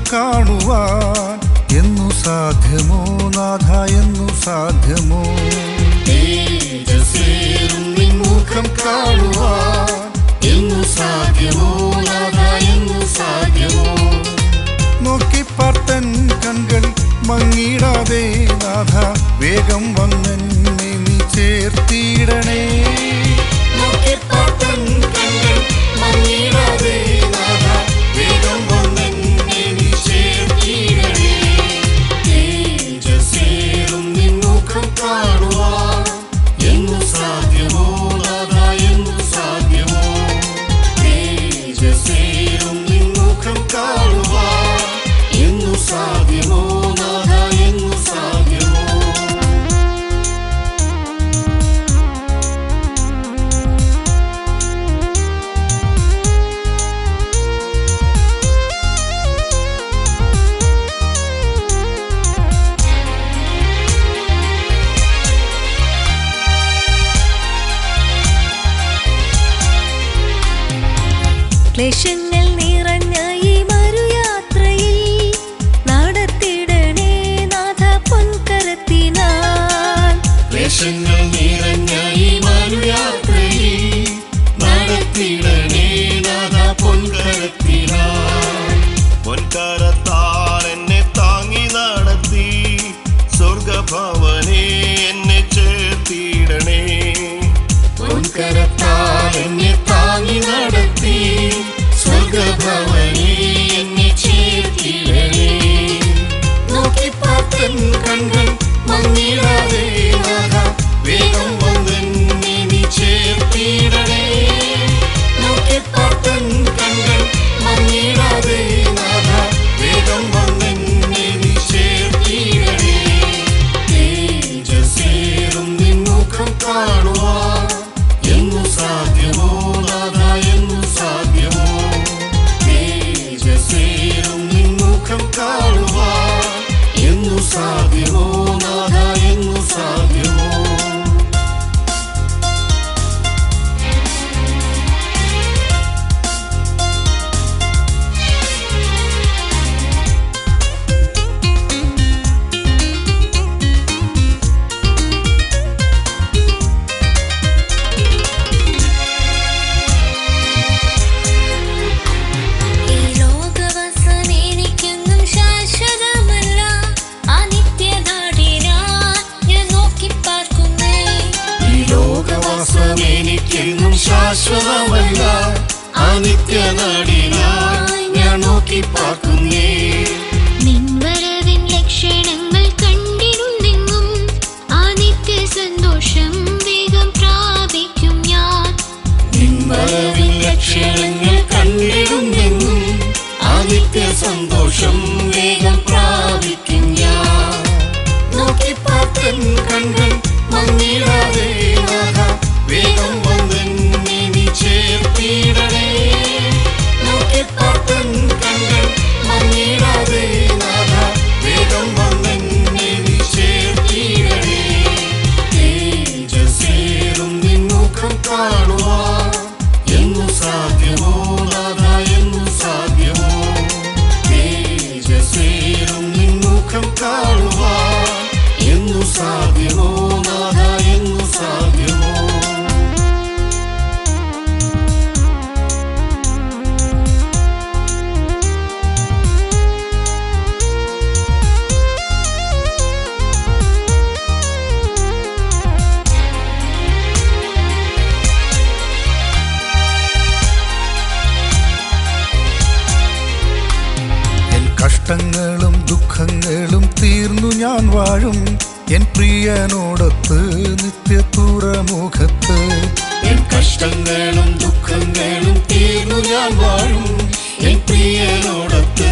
കാണുവാൻ എന്നു സാധ്യമോ നാഥ, എന്നു സാധ്യമോ? തേജസ്സേറും നിൻ മുഖം കാണുവാൻ എന്നു സാധ്യമോ നാഥ, എന്നു സാധ്യമോ? നോക്കിപ്പാർത്തൻ കൺകൾ മങ്ങിടാതെ നാഥ, വേഗം വന്നെന്നെ നീ ചേർത്തിടണേ. നോക്കിപ്പാർത്തൻ കൺകൾ മങ്ങിടാതെ നാഥ, വേഗം വന്നെന്നെ നീ ചേർത്തിടണേ. തേജസ്സേറും നിൻ മുഖം കാണുവാൻ എന്നു സാധ്യമോ നാഥ, എന്നു സാധ്യമോ? തേജസ്സേറും നിൻ മുഖം കാണുവാൻ എന്നു സാധ്യമോ നാഥ, എന്നു സാധ്യമോ? ക്ലേശങ്ങൾ നിറഞ്ഞ ഈ മരുയാത്രയിൽ നടത്തിടണേ നാഥ പൊൻകരത്തിനാൽ. ക്ലേശങ്ങൾ നിറഞ്ഞ ഈ മരുയാത്രയിൽ നടത്തിടണേ നാഥ പൊൻകരത്തിനാൽ. പൊൻകരത്താൽ എന്നെ താങ്ങി നടത്തി സ്വർഗഭവനെ എന്നെ ചേർത്തിടണേ. പൊൻകരത്താൽ എന്നെ താങ്ങി നടത്തി സ്വർഗഭവനെ എന്നെ ചേർത്തിടണേ. നോക്കിപ്പാർത്തൻ കൺകൾ മങ്ങിടാതെ നാഥ, വേഗം വന്നെന്നെ നീ ചേർത്തിടണേ. നോക്കിപ്പാർത്തൻ കൺകൾ മങ്ങിടാതെ നാഥ, വേഗം വന്നെന്നെ നീ ചേർത്തിടണേ. തേജസ്സേറും നിൻ മുഖം കാണുവാൻ എന്നു സാധ്യമോ നാഥ, എന്നു സാധ്യമോ? തേജസ്സേറും നിൻ മുഖം കാണുവാൻ എന്നു സാധ്യമോ നാഥ, എന്നു സാധ്യമോ? ഈ ലോകവാസം എനിക്കൊന്നും ശാശ്വതമല്ല, ആ നിത്യനാടിനായി ഞാൻ നോക്കിപ്പാർക്കുന്നേ. ഈ ലോകവാസം എനിക്കെന്നും ശാശ്വതമല്ല, ആ നിത്യനാടിനായി ഞാൻ നോക്കിപ്പാർക്കുന്നേ. നിൻ വരവിൻ ലക്ഷണങ്ങൾ കണ്ടിടുന്നെങ്ങും, ആ നിത്യ സന്തോഷം വേഗം പ്രാപിക്കും ഞാൻ. നിൻ വരവിൻ ലക്ഷണങ്ങൾ കണ്ടിടുന്നെങ്ങും, ആ നിത്യ സന്തോഷം വേഗം പ്രാപിക്കും ഞാൻ. നോക്കിപ്പാർത്തൻ കൺകൾ മങ്ങിടാതെ നാഥ, വേഗം വന്നെന്നെ നീ ചേർത്തിടണേ. നോക്കിപ്പാർത്തൻ കൺകൾ മങ്ങിടാതെ നാഥ, വേഗം വന്നെന്നെ നീ ചേർത്തിടണേ. തേജസ്സേറും നിൻ മുഖം കാണുവാൻ എന്നു സാധ്യമോ നാഥ, എന്നു സാധ്യമോ? തേജസ്സേറും നിൻ മുഖം കാണുവാൻ എന്നു സാധ്യമോ നാഥ, എന്നു സാധ്യമോ? എൻ കഷ്ടങ്ങളും ദുഃഖങ്ങളും തീർന്നു ഞാൻ വാഴും എൻ പ്രിയനോടൊത്ത് നിത്യ തുറമുഖത്ത്. എൻ കഷ്ടങ്ങളും ദുഃഖങ്ങളും തീർന്നു ഞാൻ വാഴും എൻ പ്രിയനോടൊത്ത്